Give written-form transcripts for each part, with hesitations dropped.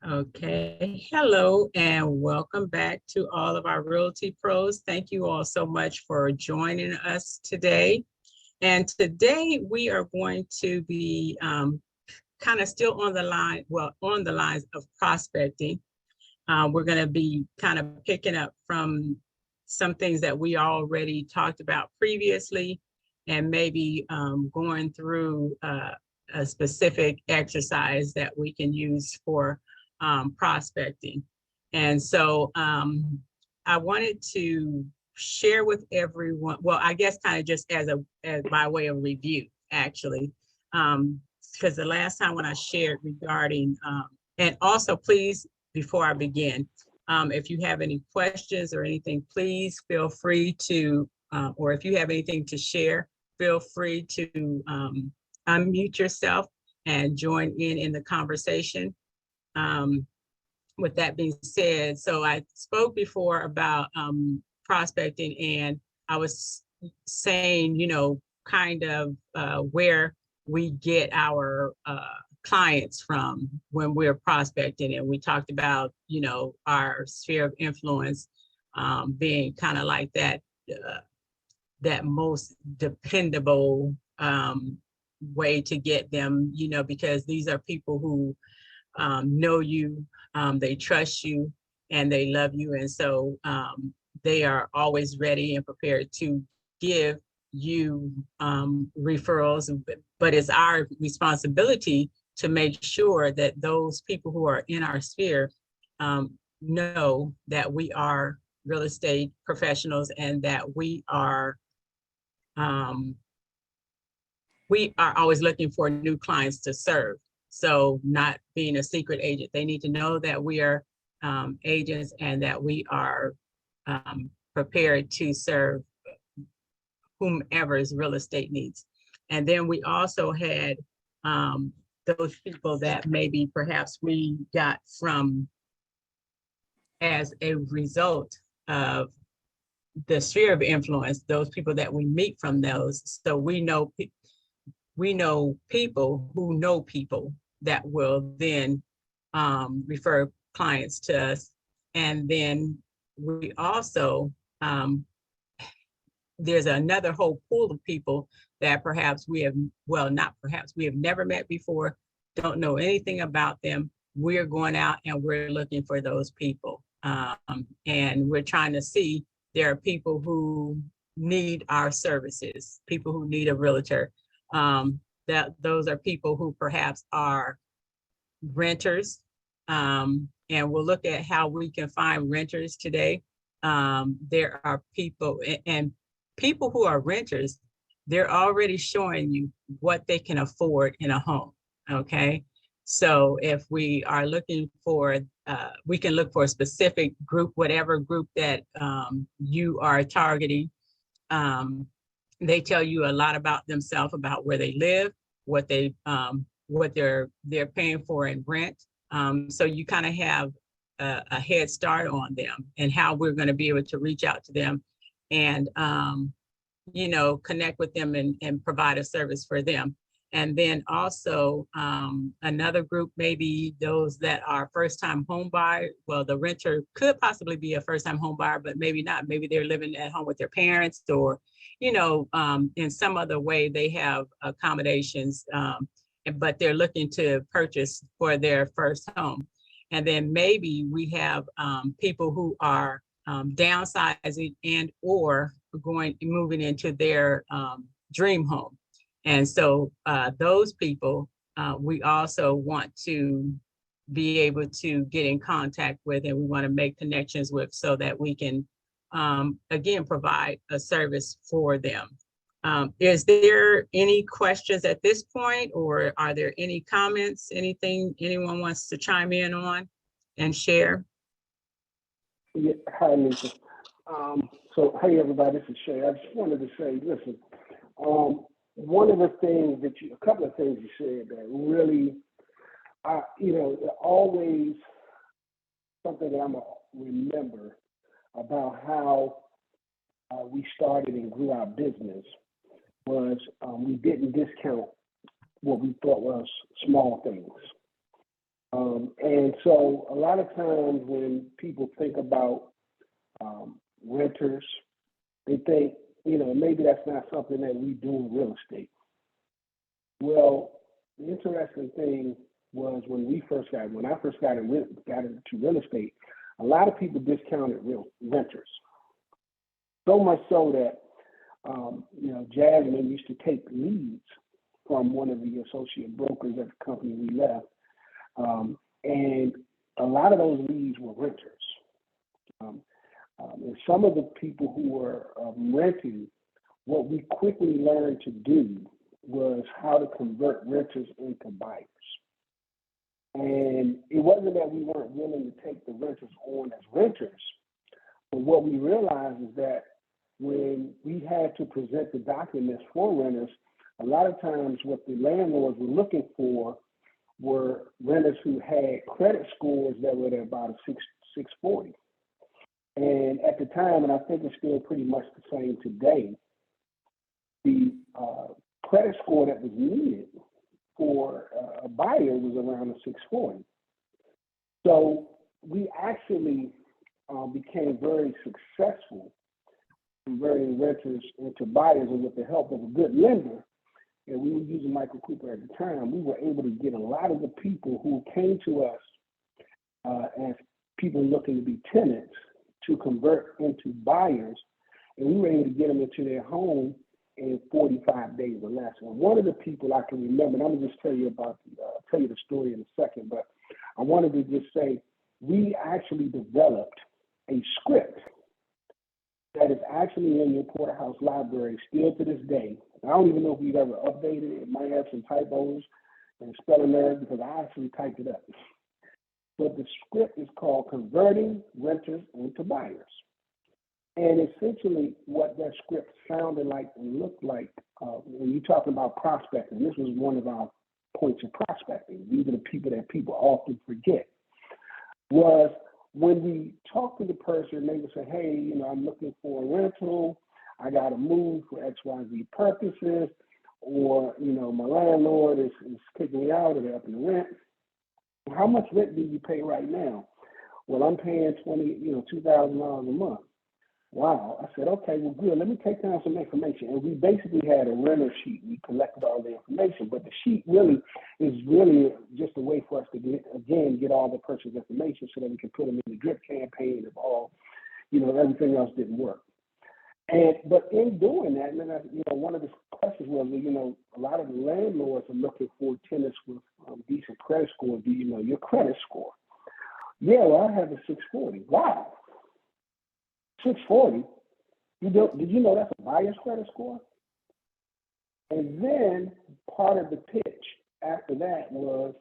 Okay, hello and welcome back to all of our Realty Pros. Thank you all so much for joining us today. And today we are going to be kind of still on the line, well, on the lines of prospecting. We're going to be kind of picking up from some things that we already talked about previously and maybe going through a specific exercise that we can use for prospecting. And so I wanted to share with everyone, well, I guess kind of just as by way of review, actually, because the last time when I shared regarding, and also please, before I begin, if you have any questions or anything, please feel free to, or if you have anything to share, feel free to unmute yourself and join in the conversation. With that being said, so I spoke before about prospecting, and I was saying, kind of where we get our clients from when we're prospecting. And we talked about, our sphere of influence being kind of like that most dependable way to get them, because these are people who know you, they trust you, and they love you. And so they are always ready and prepared to give you referrals. But it's our responsibility to make sure that those people who are in our sphere know that we are real estate professionals and that um, we are always looking for new clients to serve. So not being a secret agent, they need to know that we are agents and that we are prepared to serve whomever's real estate needs. And then we also had those people that maybe perhaps we got from as a result of the sphere of influence, those people that we meet from those. So we know people who know people that will then refer clients to us. And then we also, there's another whole pool of people that perhaps we have, well, not perhaps, we have never met before, don't know anything about them. We're going out and we're looking for those people. And we're trying to see, there are people who need our services, people who need a realtor. That those are people who perhaps are renters. And we'll look at how we can find renters today. There are people and people who are renters, they're already showing you what they can afford in a home. Okay. So if we are looking for, we can look for a specific group, whatever group that you are targeting. They tell you a lot about themselves, about where they live, what they're paying for in rent. So you kind of have a head start on them and how we're going to be able to reach out to them and connect with them and provide a service for them. And then also another group, maybe those that are first-time home buyer. Well, the renter could possibly be a first-time home buyer, but maybe not. Maybe they're living at home with their parents, or in some other way they have accommodations, but they're looking to purchase for their first home. And then maybe we have people who are downsizing and or moving into their dream home. And so those people, we also want to be able to get in contact with, and we want to make connections with, so that we can, again, provide a service for them. Is there any questions at this point, or are there any comments, anything anyone wants to chime in on and share? Yeah, hi, Lisa. So, hey, everybody, this is Shay. I just wanted to say, listen, one of the things a couple of things you said that really, always something that I'm going to remember about how we started and grew our business was we didn't discount what we thought was small things. And so a lot of times when people think about renters, they think, maybe that's not something that we do in real estate. Well, the interesting thing was when I first got into real estate, a lot of people discounted real renters. So much so that, Jasmine used to take leads from one of the associate brokers at the company we left. And a lot of those leads were renters. And some of the people who were renting, what we quickly learned to do was how to convert renters into buyers. And it wasn't that we weren't willing to take the renters on as renters, but what we realized is that when we had to present the documents for renters, a lot of times what the landlords were looking for were renters who had credit scores that were at about a 640. And at the time, and I think it's still pretty much the same today, the credit score that was needed for a buyer was around a 640. So we actually became very successful converting renters into buyers, and with the help of a good lender, and we were using Michael Cooper at the time, we were able to get a lot of the people who came to us as people looking to be tenants to convert into buyers, and we were able to get them into their home in 45 days or less. And one of the people I can remember, and I'm gonna just tell you the story in a second, but I wanted to just say we actually developed a script that is actually in your Porterhouse library still to this day. I don't even know if we've ever updated it. It might have some typos and spelling errors because I actually typed it up. But the script is called Converting Renters into Buyers. And essentially what that script sounded like and looked like when you're talking about prospecting, this was one of our points of prospecting. These are the people that people often forget, was when we talk to the person, they would say, hey, I'm looking for a rental. I got to move for XYZ purposes, or, my landlord is kicking me out or they're upping the rent. How much rent do you pay right now? Well, I'm paying $2,000 a month. Wow. I said, okay, well, good. Let me take down some information. And we basically had a renter sheet. We collected all the information, but the sheet really is just a way for us to get all the person's information so that we can put them in the drip campaign if all, everything else didn't work. But in doing that, and then one of the questions was, a lot of the landlords are looking for tenants with decent credit score. Do you know your credit score? Yeah, well, I have a 640. Wow. 640? Did you know that's a buyer's credit score? And then part of the pitch after that was,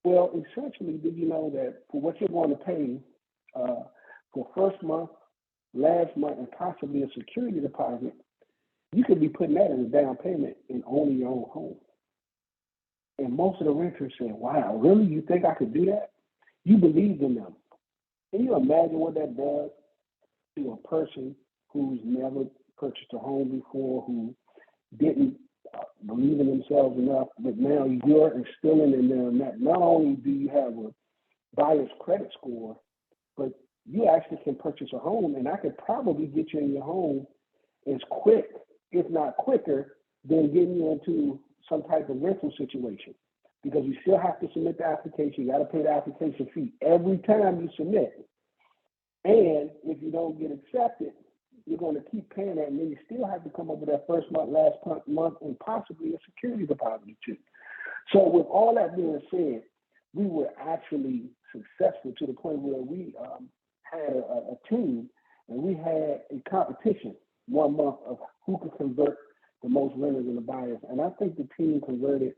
well, essentially, did you know that for what you're going to pay for first month, last month, and possibly a security deposit, you could be putting that as a down payment in owning your own home? And most of the renters said, wow, really? You think I could do that? You believed in them. Can you imagine what that does to a person who's never purchased a home before, who didn't believe in themselves enough, but now you're instilling in them that not only do you have a buyer's credit score, but you actually can purchase a home, and I could probably get you in your home as quick, if not quicker, than getting you into some type of rental situation. Because you still have to submit the application. You got to pay the application fee every time you submit. And if you don't get accepted, you're going to keep paying that, and then you still have to come up with that first month, last month, and possibly a security deposit too. So with all that being said, we were actually successful to the point where we had a team, and we had a competition 1 month of who could convert the most renters into buyers. And I think the team converted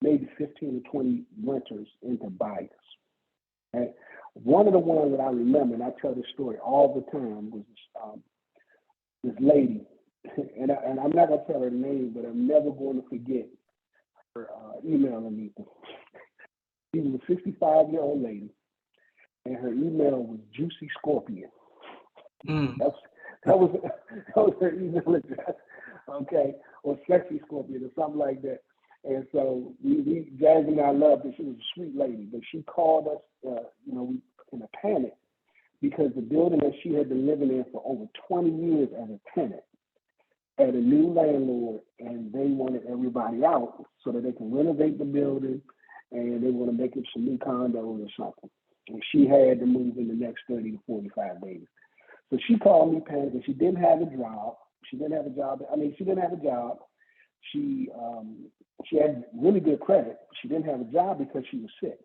maybe 15 to 20 renters into buyers. And one of the ones that I remember, and I tell this story all the time, was this lady, and I'm not going to tell her name, but I'm never going to forget her emailing me. She was a 65-year-old lady, and her email was Juicy Scorpion. That was her email address, okay, or Sexy Scorpion or something like that. And so Jazz and I loved her. She was a sweet lady, but she called us, in a panic because the building that she had been living in for over 20 years as a tenant had a new landlord, and they wanted everybody out so that they can renovate the building, and they want to make it some new condos or something. And she had to move in the next 30 to 45 days. So she called me panicking. She didn't have a job. She didn't have a job. She had really good credit. She didn't have a job because she was sick.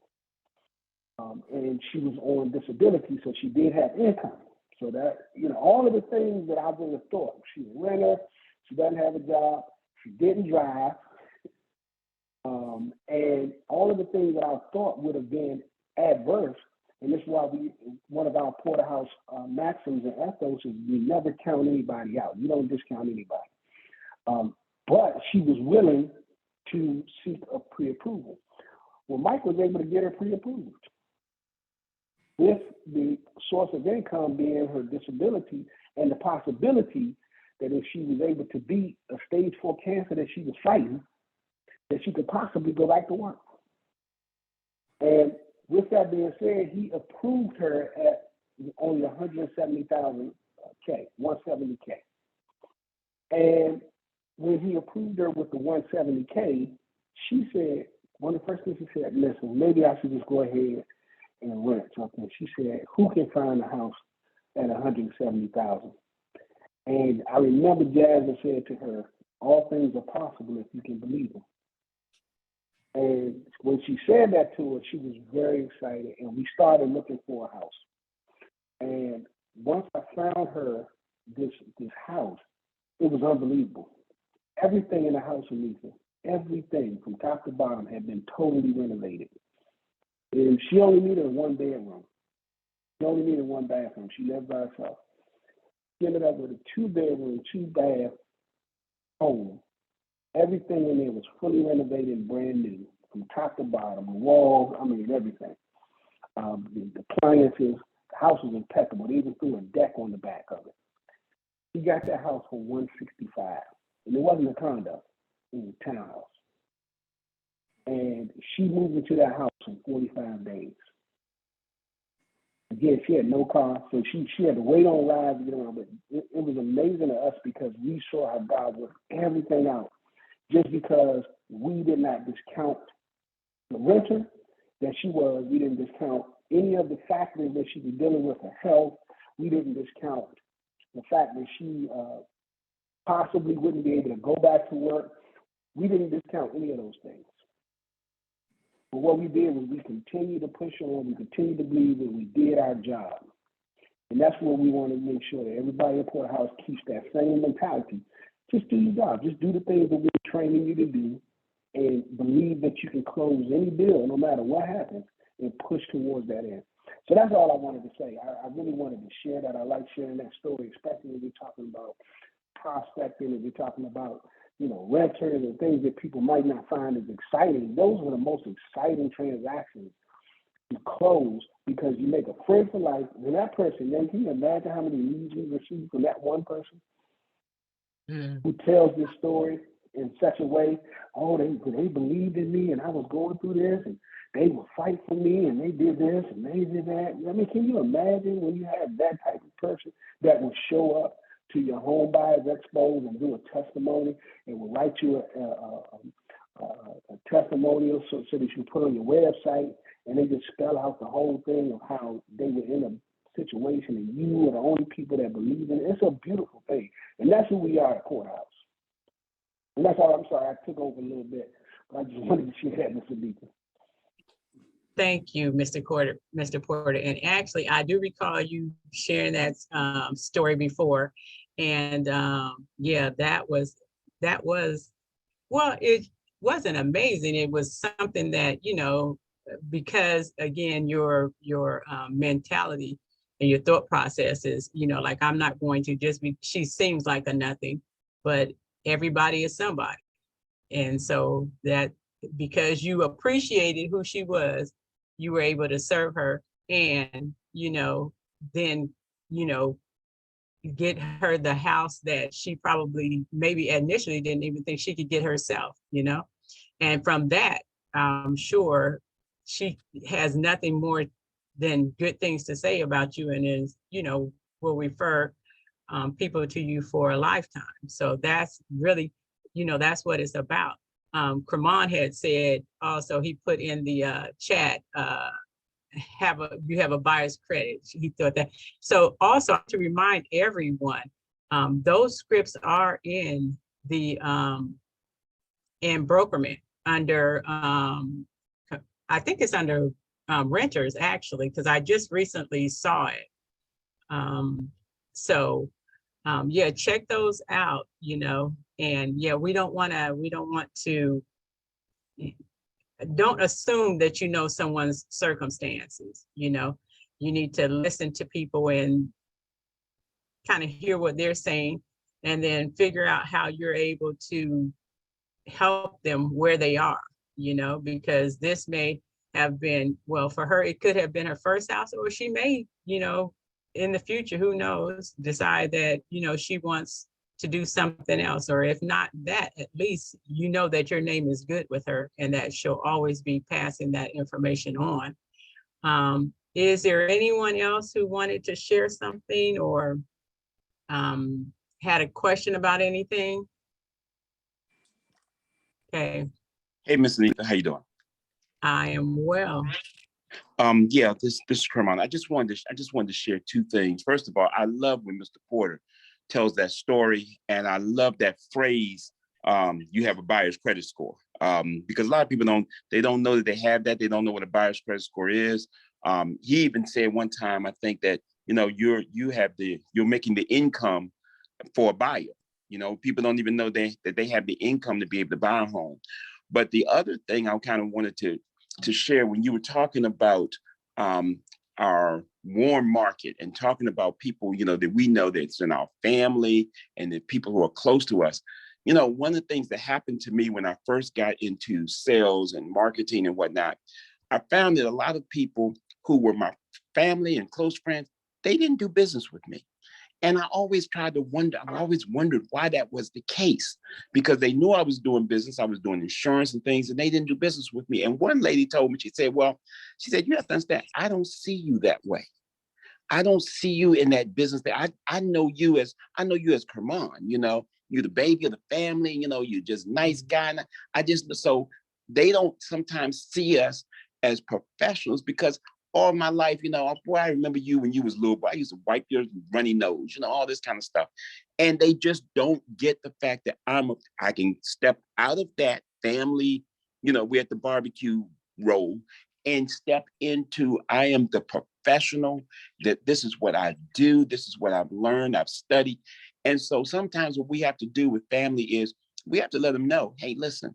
And she was on disability, so she did have income. So that, all of the things that I would have thought. She's a renter. She doesn't have a job. She didn't drive. And all of the things that I thought would have been adverse. And this is why one of our porterhouse maxims and ethos is we never count anybody out. You don't discount anybody. But she was willing to seek a pre-approval. Well, Mike was able to get her pre-approved, with the source of income being her disability and the possibility that if she was able to beat a stage 4 cancer that she was fighting, that she could possibly go back to work. And with that being said, he approved her at only $170,000 $170K. And when he approved her with the $170K, she said, one of the first things she said, listen, maybe I should just go ahead and rent something. She said, who can find a house at $170,000? And I remember Jasmine said to her, all things are possible if you can believe them. And when she said that to her, she was very excited, and we started looking for a house. And once I found her this house, it was unbelievable. Everything in the house, Anita, everything from top to bottom had been totally renovated. And she only needed a 1-bedroom. She only needed 1 bathroom. She lived by herself. She ended up with a 2-bedroom, 2-bath home. Everything in there was fully renovated and brand new, from top to bottom, the walls, everything. The appliances, the house was impeccable. They even threw a deck on the back of it. She got that house for $165, and it wasn't a condo; it was a townhouse. And she moved into that house in 45 days. Again, she had no car, so she had to wait on rides to get around. But it was amazing to us because we saw how God worked everything out. Just because we did not discount the renter that she was, we didn't discount any of the factors that she was dealing with, her health. We didn't discount the fact that she possibly wouldn't be able to go back to work. We didn't discount any of those things. But what we did was we continued to push on, we continued to believe that we did our job. And that's what we want to make sure that everybody in Porterhouse keeps that same mentality. Just do your job. Just do the things that we're training you to do, and believe that you can close any deal, no matter what happens, and push towards that end. So that's all I wanted to say. I really wanted to share that. I like sharing that story, especially when we're talking about prospecting and we're talking about, renters and things that people might not find as exciting. Those are the most exciting transactions to close because you make a friend for life. And that person, then can you imagine how many leads we receive from that one person who tells this story in such a way? Oh, they believed in me and I was going through this and they would fight for me and they did this and they did that. Can you imagine when you have that type of person that will show up to your home buyers expos and do a testimony and will write you a testimonial so that you can put on your website, and they just spell out the whole thing of how they were in a situation and you are the only people that believe in it. It's a beautiful thing. And that's who we are at Courthouse. And that's all. I'm sorry, I took over a little bit, but I just wanted to share that, Mr. Beacon. Thank you, Mr. Porter. And actually, I do recall you sharing that story before. And yeah, that was, well, it wasn't amazing. It was something that, because again, your mentality and your thought process is, like, I'm not going to just be, she seems like a nothing, but everybody is somebody. And so that, because you appreciated who she was, you were able to serve her and, then, get her the house that she probably maybe initially didn't even think she could get herself, And from that, I'm sure she has nothing more than good things to say about you, and is, will refer people to you for a lifetime. So that's really, that's what it's about. Cremon had said also, he put in the chat, you have a buyer's credit. He thought that. So also to remind everyone, those scripts are in the in Brokerman under, I think it's under renters actually, because I just recently saw it. So yeah, check those out, and yeah, we don't want to, don't assume that you know someone's circumstances. You need to listen to people and kind of hear what they're saying, and then figure out how you're able to help them where they are, because this may have been, well, for her, it could have been her first house, or she may, in the future, who knows, decide that, she wants to do something else. Or if not that, at least that your name is good with her, and that she'll always be passing that information on. Is there anyone else who wanted to share something, or had a question about anything? Okay. Hey, Miss Anita, how you doing? I am well. Yeah, this is Kermon. I just wanted to share two things. First of all, I love when Mr. Porter tells that story, and I love that phrase, you have a buyer's credit score. Because a lot of people don't know that they have that. They don't know what a buyer's credit score is. He even said one time, I think, that you're making the income for a buyer. People don't even know that they have the income to be able to buy a home. But the other thing I kind of wanted to share, when you were talking about our warm market and talking about people, that we know that's in our family and the people who are close to us. One of the things that happened to me when I first got into sales and marketing and whatnot, I found that a lot of people who were my family and close friends, they didn't do business with me. And I always wondered why that was the case, because they knew I was doing business. I was doing insurance and things, and they didn't do business with me. And one lady told me, she said, you have to understand, I don't see you that way. I don't see you in that business. I know you as Kermon, you're the baby of the family, you're just nice guy. So they don't sometimes see us as professionals, because all my life, boy, I remember you when you was little boy. I used to wipe your runny nose, all this kind of stuff. And they just don't get the fact that I can step out of that family, we're at the barbecue role, and step into, I am the professional, that this is what I do. This is what I've learned, I've studied. And so sometimes what we have to do with family is we have to let them know, hey, listen,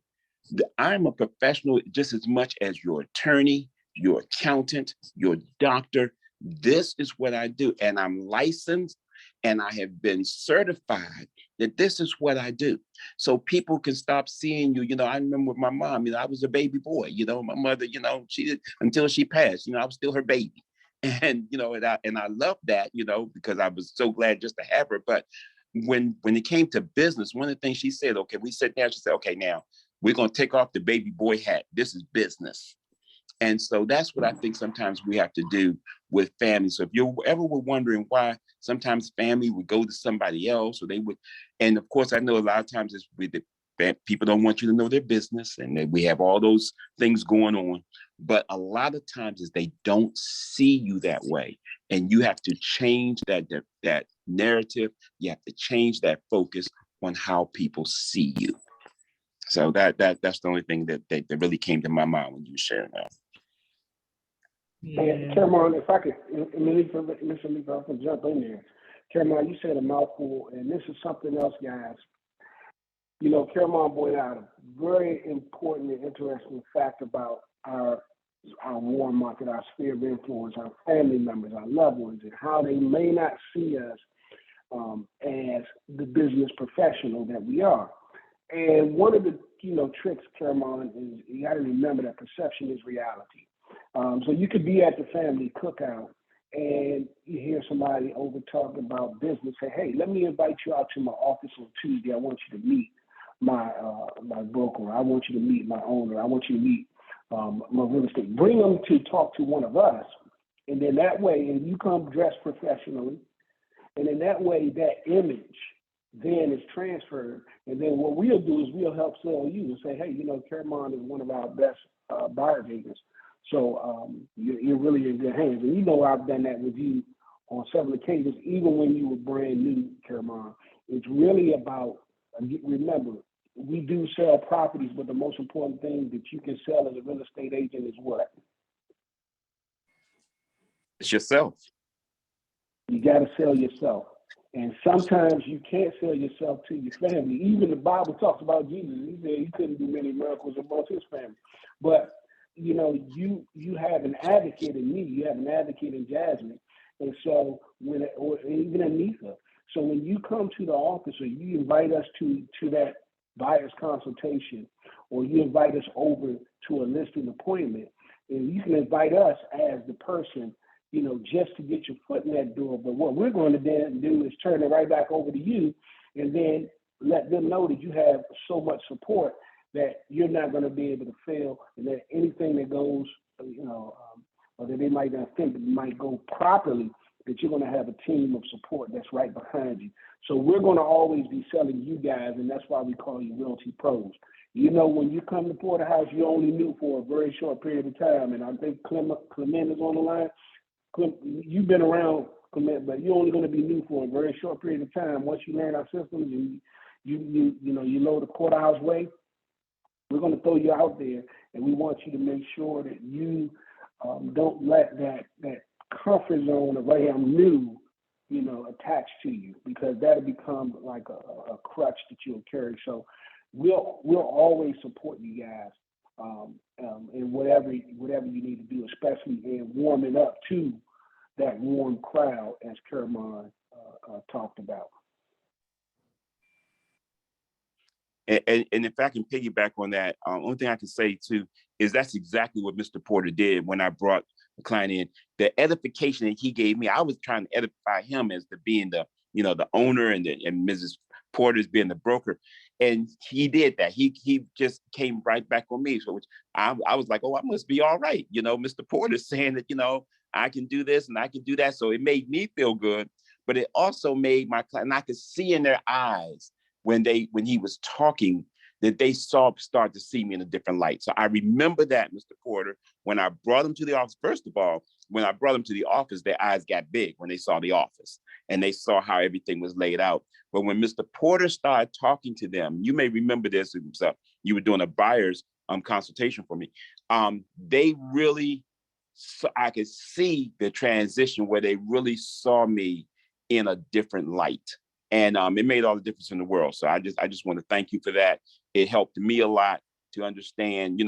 I'm a professional just as much as your attorney, your accountant, your doctor. This is what I do. And I'm licensed, and I have been certified that this is what I do. So people can stop seeing you. I remember with my mom, I was a baby boy, my mother, until she passed, I was still her baby. And, and I love that, because I was so glad just to have her. But when it came to business, one of the things she said, okay, we sat down, she said, okay, now we're going to take off the baby boy hat. This is business. And so that's what I think sometimes we have to do with family. So if you ever were wondering why sometimes family would go to somebody else, or they would, and of course, I know a lot of times it's with people don't want you to know their business, and we have all those things going on. But a lot of times is they don't see you that way. And you have to change that narrative. You have to change that focus on how people see you. So that's the only thing that really came to my mind when you were sharing that. And Cameron, if I could, Mr. Leaf, I can jump in there. Cameron, you said a mouthful, and this is something else, guys. Cameron pointed out a very important and interesting fact about our warm market, our sphere of influence, our family members, our loved ones, and how they may not see us as the business professional that we are. And one of the tricks, Cameron, is you got to remember that perception is reality. So you could be at the family cookout and you hear somebody over talking about business. Say, hey, let me invite you out to my office on Tuesday. I want you to meet my broker. I want you to meet my owner. I want you to meet my real estate. Bring them to talk to one of us, and then that way, and you come dressed professionally, and in that way, that image then is transferred. And then what we'll do is we'll help sell you and say, hey, Caramon is one of our best buyer's agents. So you're really in good hands. And I've done that with you on several occasions, even when you were brand new, Caramon. It's really about, remember, we do sell properties, but the most important thing that you can sell as a real estate agent is what? It's yourself. You got to sell yourself. And sometimes you can't sell yourself to your family. Even the Bible talks about Jesus. He said he couldn't do many miracles amongst his family. But, you have an advocate in me. You have an advocate in Jasmine. And so, or even Anika. So when you come to the office or you invite us to that buyer's consultation, or you invite us over to a listing appointment, and you can invite us as the person, just to get your foot in that door. But what we're going to then do is turn it right back over to you, and then let them know that you have so much support that you're not going to be able to fail, and that anything that goes, or that they might not think might go properly, that you're going to have a team of support that's right behind you. So we're going to always be selling you guys, and that's why we call you Realty Pros. When you come to Porterhouse, you're only new for a very short period of time, and I think Clement is on the line. You've been around, Clement, but you're only going to be new for a very short period of time. Once you learn our systems and you know the Porterhouse way, we're going to throw you out there, and we want you to make sure that you don't let that comfort zone of, hey, I'm new, attach to you, because that'll become like a crutch that you'll carry. So we'll always support you guys in whatever you need to do, especially in warming up to that warm crowd, as Caramon talked about. And if I can piggyback on that, only thing I can say too is that's exactly what Mr. Porter did when I brought the client in. The edification that he gave me, I was trying to edify him as being the owner, and Mrs. Porter's being the broker, and he did that. He just came right back on me. So I was like, oh, I must be all right. Mr. Porter's saying that I can do this and I can do that. So it made me feel good, but it also made my client, and I could see in their eyes when he was talking, that they start to see me in a different light. So I remember that, Mr. Porter, when I brought him to the office. First of all, when I brought him to the office, their eyes got big when they saw the office and they saw how everything was laid out. But when Mr. Porter started talking to them, you may remember this, you were doing a buyer's consultation for me. They really, I could see the transition where they really saw me in a different light. And it made all the difference in the world. So I just want to thank you for that. It helped me a lot to understand,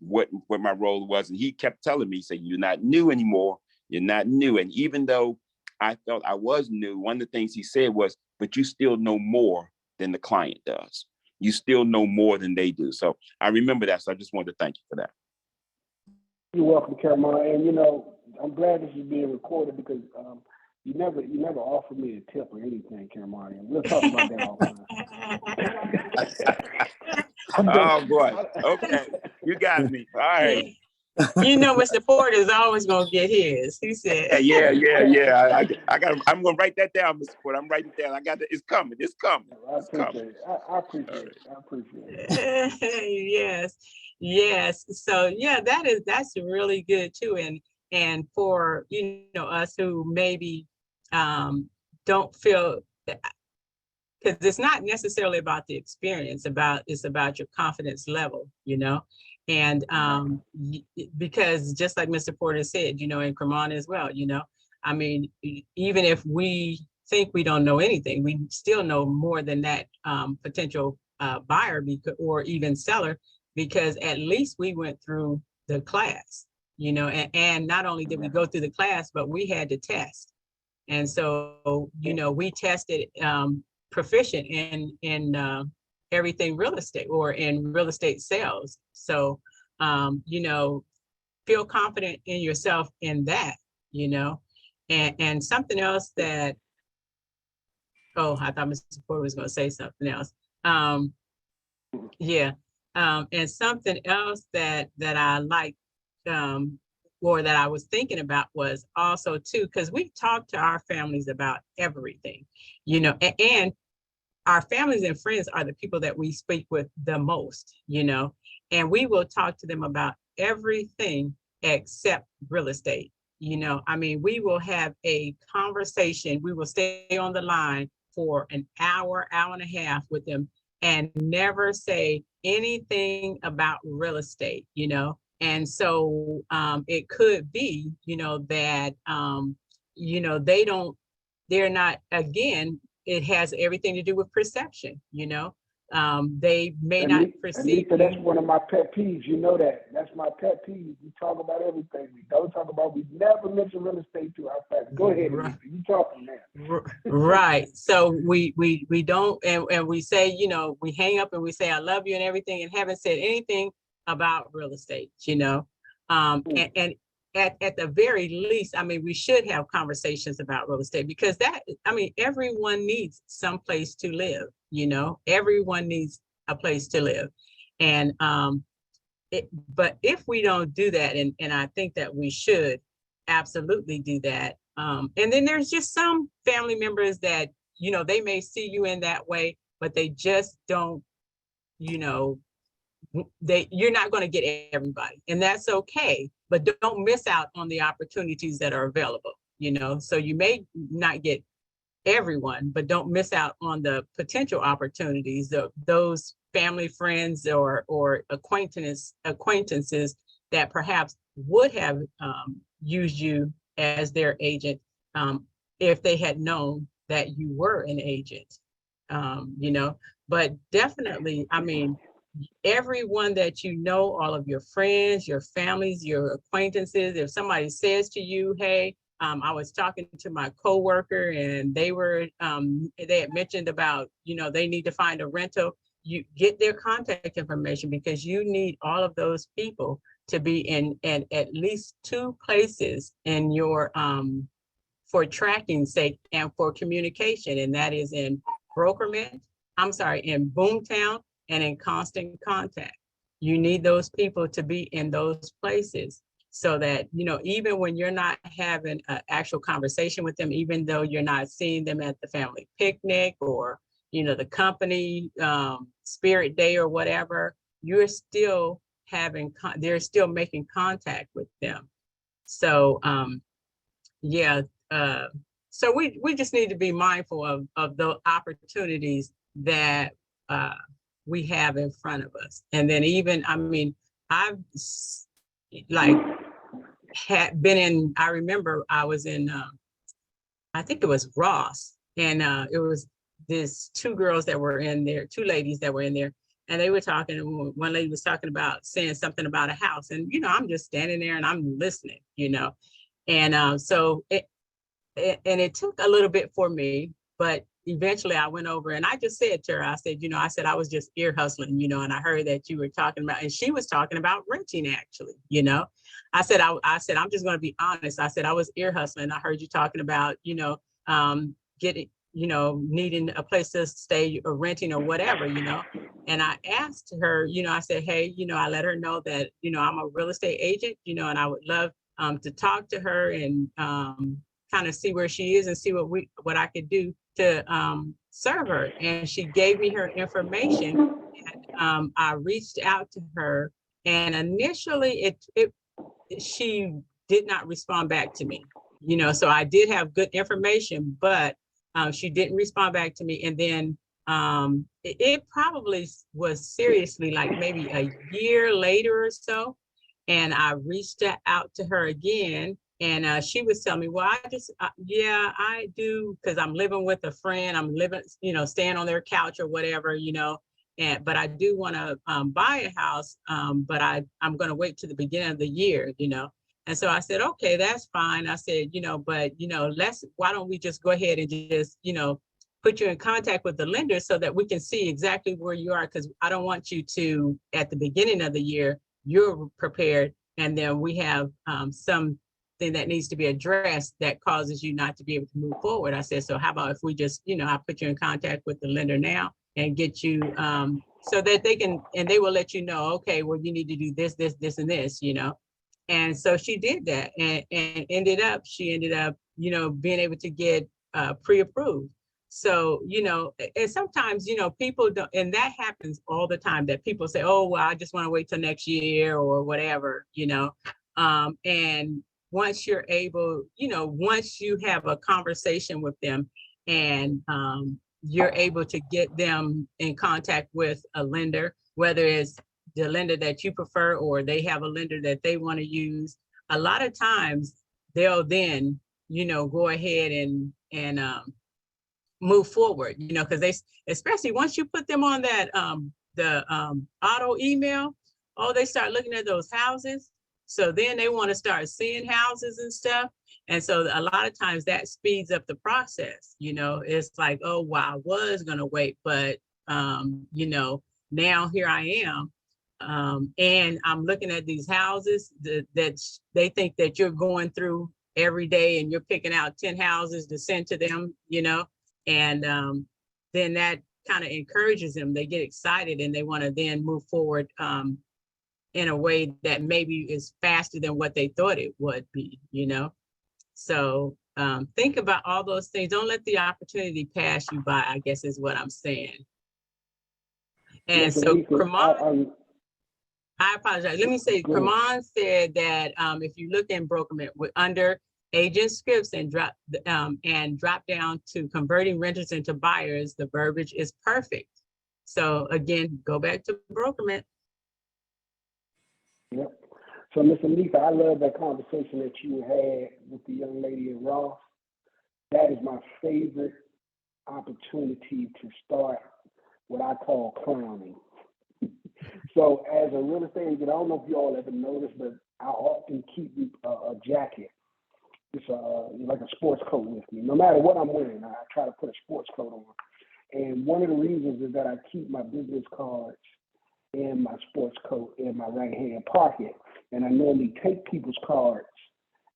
what my role was. And he kept telling me, saying, you're not new anymore. You're not new. And even though I felt I was new, one of the things he said was, but you still know more than the client does. You still know more than they do. So I remember that. So I just wanted to thank you for that. You're welcome, Caramon. And I'm glad this is being recorded, because you never offered me a tip or anything, Caramon. We'll talk about that offline. Oh boy. Okay. You got me. All right. Mr. Porter is always gonna get his. He said. Yeah. I'm gonna write that down, Mr. Porter. I'm writing it down. I got it. It's coming. It's coming. I appreciate it. I appreciate it. Yes. So yeah, that's really good too. And for us who maybe don't feel, because it's not necessarily about the experience, it's about your confidence level, and because just like Mr. Porter said, and Cremona as well, I mean, even if we think we don't know anything, we still know more than that potential buyer or even seller, because at least we went through the class, and not only did we go through the class, but we had to test. And so, we tested proficient in everything real estate, or in real estate sales. So, feel confident in yourself in that, and something else that, I thought Mr. Porter was going to say something else. Yeah. And something else that I like, um, or that I was thinking about was also too, because we talk to our families about everything, and our families and friends are the people that we speak with the most, and we will talk to them about everything except real estate. I mean, we will have a conversation, we will stay on the line for an hour, hour and a half with them and never say anything about real estate, And so it could be, that, they don't, they're not, again, it has everything to do with perception, they may not perceive Anita, that's you. one of my pet peeves. You know that. That's my pet peeve. We talk about everything. We don't talk about, we never mention real estate to our family. Go ahead, Right. Anita. You talking now. Right. So we don't, and we say, we hang up and we say I love you and everything, and haven't said anything about real estate, and at the very least, I mean, we should have conversations about real estate, because I mean, everyone needs some place to live, everyone needs a place to live. And but if we don't do that, and I think that we should absolutely do that. And then there's just some family members that, they may see you in that way, but they just don't, you know, you're not going to get everybody, and that's okay. But don't miss out on the opportunities that are available, So you may not get everyone, but don't miss out on the potential opportunities of those family, friends, or acquaintances that perhaps would have used you as their agent, if they had known that you were an agent. But definitely, I mean, everyone that all of your friends, your families, your acquaintances, if somebody says to you, hey, I was talking to my coworker and they had mentioned about, they need to find a rental, you get their contact information, because you need all of those people to be in at least two places in your, for tracking sake and for communication. And that is in in Boomtown and in Constant Contact. You need those people to be in those places, so that, even when you're not having an actual conversation with them, even though you're not seeing them at the family picnic or, the company spirit day or whatever, you're still they're still making contact with them. So yeah, uh, so we just need to be mindful of the opportunities that we have in front of us. And then even, I mean, I've like had been in, I remember I was in, I think it was Ross, and it was this two girls that were in there, two ladies that were in there, and they were talking, and one lady was talking about saying something about a house. And, I'm just standing there and I'm listening, and and it took a little bit for me, but eventually I went over and I just said to her, I said, I was just ear hustling, and I heard that you were talking about, and she was talking about renting actually, I said, I'm just going to be honest. I said, I was ear hustling. I heard you talking about, getting, needing a place to stay or renting or whatever, And I asked her, I said, hey, I let her know that, I'm a real estate agent, and I would love to talk to her and kind of see where she is and see what I could do to serve her. And she gave me her information. And I reached out to her, and initially she did not respond back to me. So I did have good information, but she didn't respond back to me. And then it probably was seriously like maybe a year later or so. And I reached out to her again, and she was telling me, well, yeah, I do, because I'm living with a friend. I'm living, staying on their couch or whatever, but I do want to buy a house, but I'm going to wait to the beginning of the year, And so I said, okay, that's fine. I said, but, why don't we just go ahead and just, put you in contact with the lender so that we can see exactly where you are, because I don't want you to, at the beginning of the year, you're prepared, and then we have something that needs to be addressed that causes you not to be able to move forward. I said, so how about if we just, I put you in contact with the lender now, and get you so that they can, and they will let you know, okay, well, you need to do this, this, this, and this, you know. And so she did that, and she ended up, you know, being able to get pre-approved. So, you know, and sometimes, you know, people don't, and that happens all the time, that people say, oh, well, I just want to wait till next year or whatever, you know. And once you're able, you know, once you have a conversation with them and you're able to get them in contact with a lender, whether it's the lender that you prefer or they have a lender that they want to use, a lot of times they'll then, you know, go ahead and move forward, you know, because they, especially once you put them on that the auto email, oh, they start looking at those houses. So then they want to start seeing houses and stuff. And so a lot of times that speeds up the process. You know, it's like, oh, wow, I was going to wait, but, you know, now here I am. And I'm looking at these houses that they think that you're going through every day and you're picking out 10 houses to send to them, you know, and then that kind of encourages them. They get excited and they want to then move forward in a way that maybe is faster than what they thought it would be, you know? So think about all those things. Don't let the opportunity pass you by, I guess is what I'm saying. And so Kraman, I apologize. Let me say, Kraman said that if you look in Brokerman under agent scripts and drop down to converting renters into buyers, the verbiage is perfect. So again, go back to Brokerman. Yep. So, Ms. Anika, I love that conversation that you had with the young lady in Ross. That is my favorite opportunity to start what I call clowning. So, as a real estate agent, I don't know if you all ever noticed, but I often keep a jacket. It's like a sports coat with me. No matter what I'm wearing, I try to put a sports coat on. And one of the reasons is that I keep my business cards in my sports coat in my right-hand pocket. And I normally take people's cards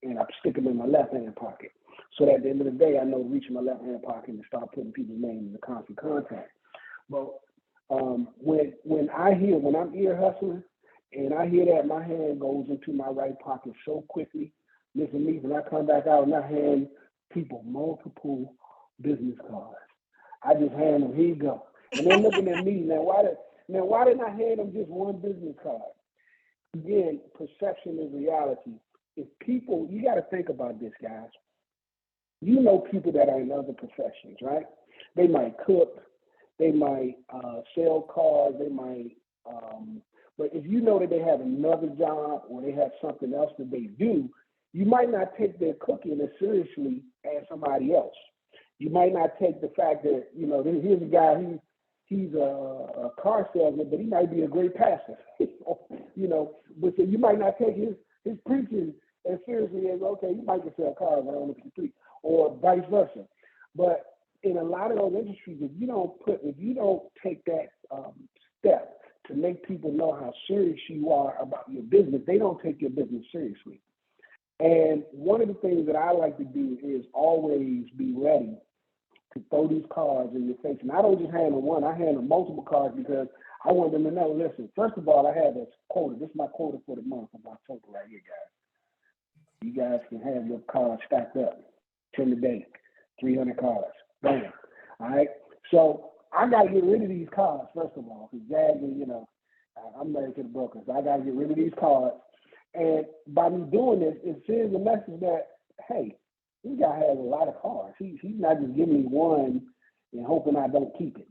and I stick them in my left-hand pocket. So that at the end of the day, I know to reach my left-hand pocket and start putting people's names in constant contact. But when I'm ear hustling and I hear that, my hand goes into my right pocket so quickly. Listen, me, when I come back out and I hand people multiple business cards, I just hand them, here you go. And they're looking at me, now why didn't I hand them just one business card? Again, perception is reality. If people, you got to think about this, guys. You know people that are in other professions, right? They might cook, they might sell cars, they might, but if you know that they have another job or they have something else that they do, you might not take their cooking as seriously as somebody else. You might not take the fact that, you know, here's a guy, he's a car salesman, but he might be a great pastor, you know, but so you might not take his preaching as seriously as, okay, you might just sell cars, I don't know if you preach, or vice versa. But in a lot of those industries, if you don't take that step to make people know how serious you are about your business, they don't take your business seriously. And one of the things that I like to do is always be ready to throw these cards in your face. And I don't just hand them one, I hand them multiple cards because I want them to know, listen, first of all, I have this quota. This is my quota for the month of October right here, guys. You guys can have your cards stacked up. 10 a day, 300 cards. Bam. All right. So I got to get rid of these cards, first of all, because Jagger, you know, I'm married to the broker, so I got to get rid of these cards. And by me doing this, it sends a message that, hey, this guy has a lot of cards. He's not just giving me one and hoping I don't keep it.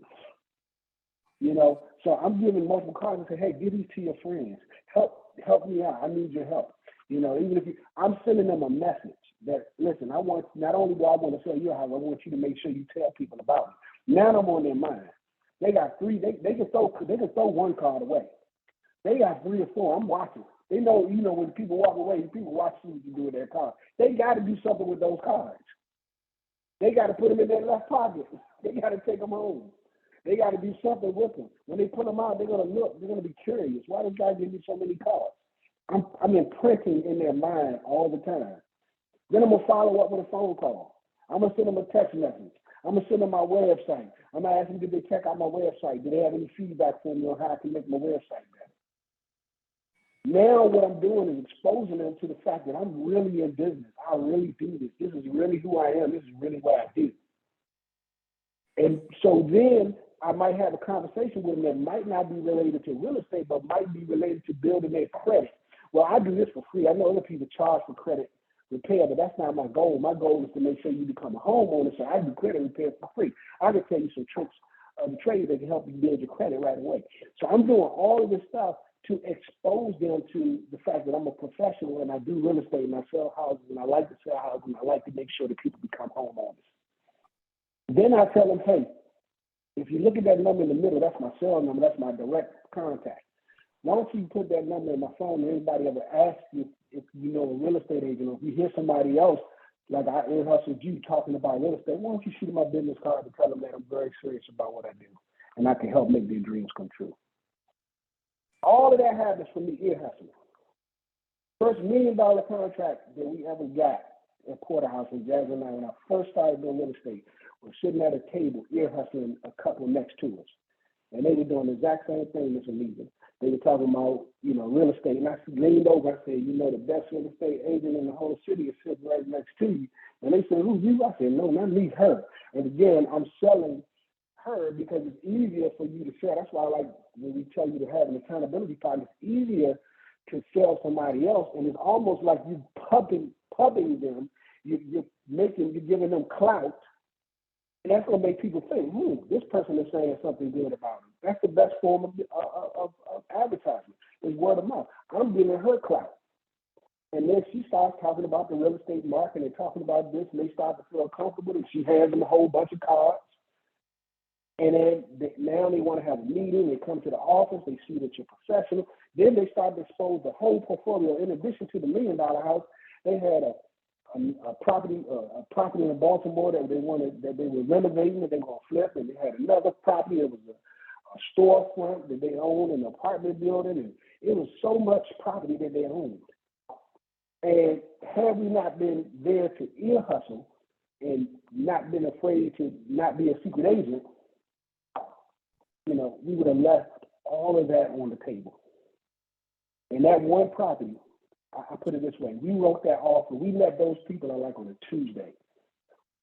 You know, so I'm giving multiple cards and say, hey, give these to your friends. Help me out. I need your help. You know, even if I'm sending them a message that, listen, I want, not only do I want to sell you a house, I want you to make sure you tell people about it. Now I'm on their mind. They got three, they can throw one card away. They got 3 or 4. I'm watching. They know, you know, when people walk away, people watch what you do with their cards. They got to do something with those cards. They got to put them in their left pocket. They got to take them home. They got to do something with them. When they put them out, they're going to look. They're going to be curious. Why does guy give me so many cards? I'm imprinting in their mind all the time. Then I'm going to follow up with a phone call. I'm going to send them a text message. I'm gonna send them my website. I'm gonna ask them, did they check out my website? Do they have any feedback for me on how I can make my website better? Now what I'm doing is exposing them to the fact that I'm really in business. I really do this. This is really who I am. This is really what I do. And so then I might have a conversation with them that might not be related to real estate, but might be related to building their credit. Well, I do this for free. I know other people charge for credit repair, but that's not my goal. My goal is to make sure you become a homeowner, so I do credit repair for free. I can tell you some tricks of the trade that can help you build your credit right away. So I'm doing all of this stuff to expose them to the fact that I'm a professional and I do real estate and I sell houses and I like to sell houses and I like to make sure that people become homeowners. Then I tell them, hey, if you look at that number in the middle, that's my cell number, that's my direct contact. Why don't you put that number in my phone and anybody ever asks you if you know a real estate agent, or if you hear somebody else, like I ear hustled you talking about real estate, why don't you shoot my business card and tell them that I'm very serious about what I do and I can help make their dreams come true. All of that happens from the ear hustling. First $1 million contract that we ever got at Porterhouse in Jasmine, when I first started doing real estate, was sitting at a table ear hustling a couple next to us. And they were doing the exact same thing as Anita. They were talking about, real estate. And I leaned over, I said, the best real estate agent in the whole city is sitting right next to you. And they said, who's you? I said, no, not me, her. And again, I'm selling her because it's easier for you to sell. That's why I like when we tell you to have an accountability partner. It's easier to sell somebody else, and it's almost like you pubbing them. You're giving them clout, and that's gonna make people think, this person is saying something good about him. That's the best form of advertisement. Is word of mouth. I'm giving her clout. And then she starts talking about the real estate market and talking about this, and they start to feel comfortable, and she hands them a whole bunch of cards. And then now they want to have a meeting. They come to the office. They see that you're professional. Then they start to expose the whole portfolio. In addition to the $1 million house, they had a property in Baltimore that they were renovating and they were going to flip. And they had another property that was a storefront that they owned, an apartment building, and it was so much property that they owned. And had we not been there to ear hustle and not been afraid to not be a secret agent, we would have left all of that on the table. And that one property, I put it this way, we wrote that offer. We met those people on a Tuesday.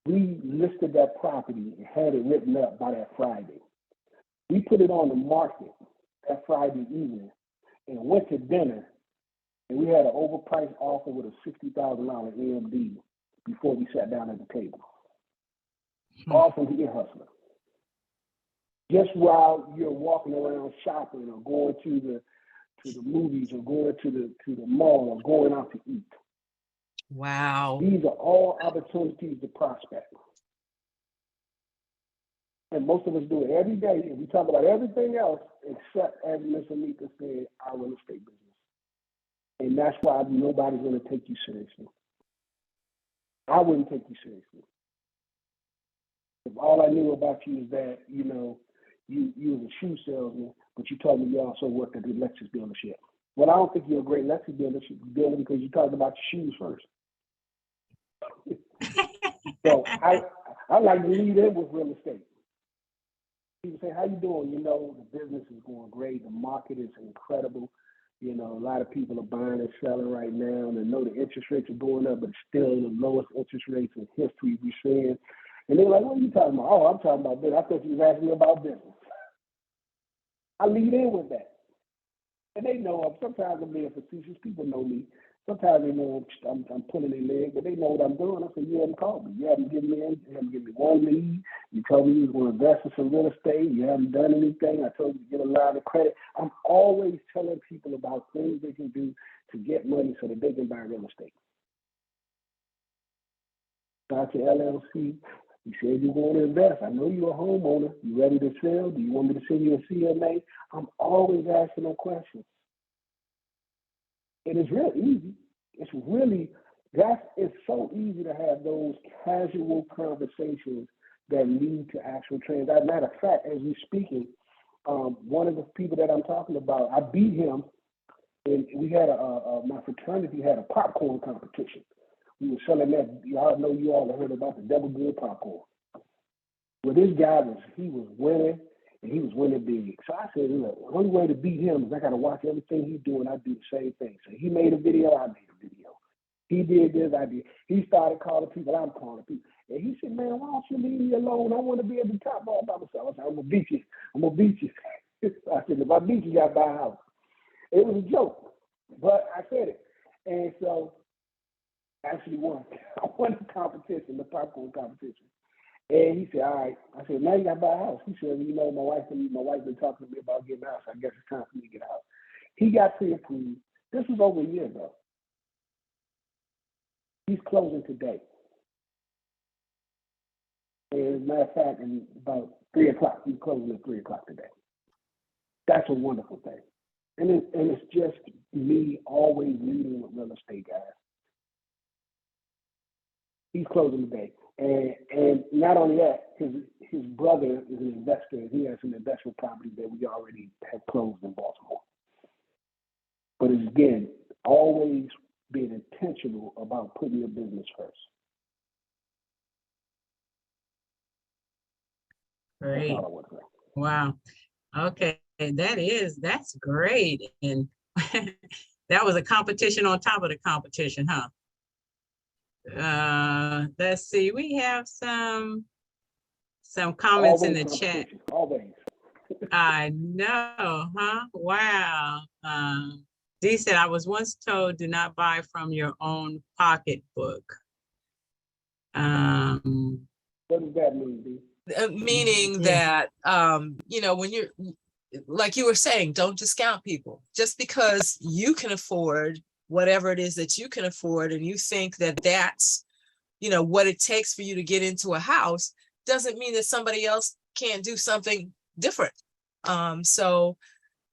We listed that property and had it written up by that Friday. We put it on the market that Friday evening and went to dinner, and we had an overpriced offer with a $60,000 AMD before we sat down at the table. All from the ear hustler. Just while you're walking around shopping or going to the movies or going to the mall or going out to eat. Wow. These are all opportunities to prospect. And most of us do it every day. And we talk about everything else except, as Ms. Amika said, our real estate business. And that's why nobody's going to take you seriously. I wouldn't take you seriously. If all I knew about you is that, you was a shoe salesman, but you told me you also worked at the Lexus dealership. Well, I don't think you're a great Lexus dealer because you talked about your shoes first. So I like to lead in with real estate. People say, how you doing? The business is going great. The market is incredible. A lot of people are buying and selling right now, and they know the interest rates are going up, but it's still the lowest interest rates in history we're seeing. And they're like, what are you talking about? Oh, I'm talking about business. I thought you was asking me about business. I lead in with that. And they know sometimes I'm being facetious. People know me. Sometimes they know I'm pulling their leg, but they know what I'm doing. I said, you haven't called me. You haven't given me one lead. You told me you was going to invest in some real estate. You haven't done anything. I told you to get a line of credit. I'm always telling people about things they can do to get money so that they can buy real estate. Dr. LLC, you said you're going to invest. I know you're a homeowner. You ready to sell? Do you want me to send you a CMA? I'm always asking them questions. And it's real easy. It's so easy to have those casual conversations that lead to actual transactions. Matter of fact, as we're speaking, one of the people that I'm talking about, I beat him, and we had my fraternity had a popcorn competition. We were selling that. You all have heard about the Double Good popcorn. Well, this guy he was winning, and he was winning big. So I said, look, the only way to beat him is I got to watch everything he's doing. I do the same thing. So he made a video, I made a video. He did this, I did. He started calling people, I'm calling people. And he said, man, why don't you leave me alone? I want to be at the top all by myself. I said, I'm going to beat you. I'm going to beat you. I said, if I beat you, you got to buy a house. It was a joke, but I said it. And so I actually won. I won the competition, the popcorn competition. And he said, all right. I said, now you got to buy a house. He said, you know, my wife been talking to me about getting a house. I guess it's time for me to get a house. He got pre-approved. This was over a year ago. He's closing today. And as a matter of fact, in about 3 o'clock, he's closing at 3 o'clock today. That's a wonderful thing. And it's just me always leading with real estate, guys. He's closing today. And not only that, his brother is an investor. He has some investment properties that we already have closed in Baltimore. But it's, again, always being intentional about putting your business first. Great. That's all I want to say. Wow. Okay. That's great. And that was a competition on top of the competition, huh? Let's see. We have some comments in the chat. Always. I know, huh? Wow. Dee said, I was once told, do not buy from your own pocketbook. What does that mean, Dee? Meaning that, you know, when you're, like you were saying, don't discount people. Just because you can afford whatever it is that you can afford, and you think that that's, you know, what it takes for you to get into a house, doesn't mean that somebody else can't do something different. So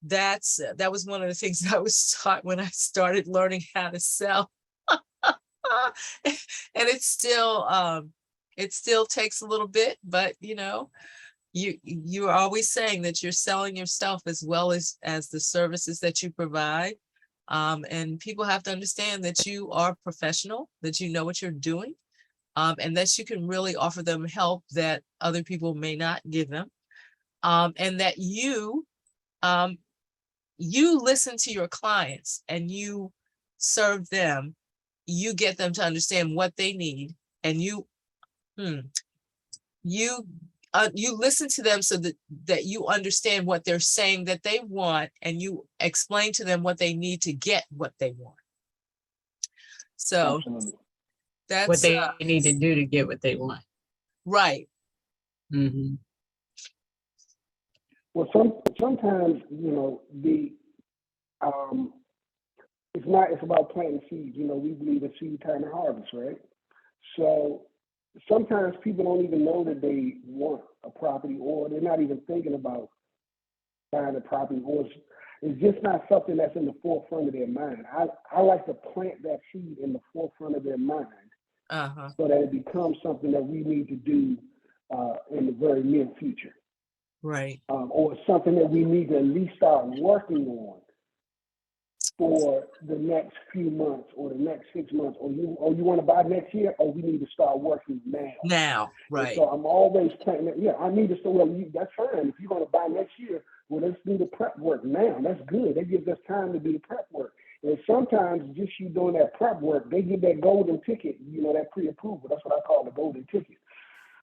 that was one of the things that I was taught when I started learning how to sell. And it still takes a little bit, but you know, you are always saying that you're selling yourself as well as the services that you provide. And people have to understand that you are professional, that you know what you're doing, and that you can really offer them help that other people may not give them. And that you listen to your clients and you serve them, you get them to understand what they need, and you listen to them so that you understand what they're saying that they want, and you explain to them what they need to get what they want. So Absolutely. that's what they need to do to get what they want. Right. Mm-hmm. Well, sometimes, you know, it's about planting seeds. You know, we believe in seed time and harvest, right? So sometimes people don't even know that they want a property, or they're not even thinking about buying a property, or it's just not something that's in the forefront of their mind. I like to plant that seed in the forefront of their mind, so that it becomes something that we need to do in the very near future. Right. Or something that we need to at least start working on for the next few months or the next 6 months, or you want to buy next year, or we need to start working now. Now, right. And so I'm always planning that. Yeah, I need to start. Well, that's fine. If you're going to buy next year, well, let's do the prep work now. That's good. That gives us time to do the prep work. And sometimes just you doing that prep work, they get that golden ticket, you know, that pre-approval. That's what I call the golden ticket.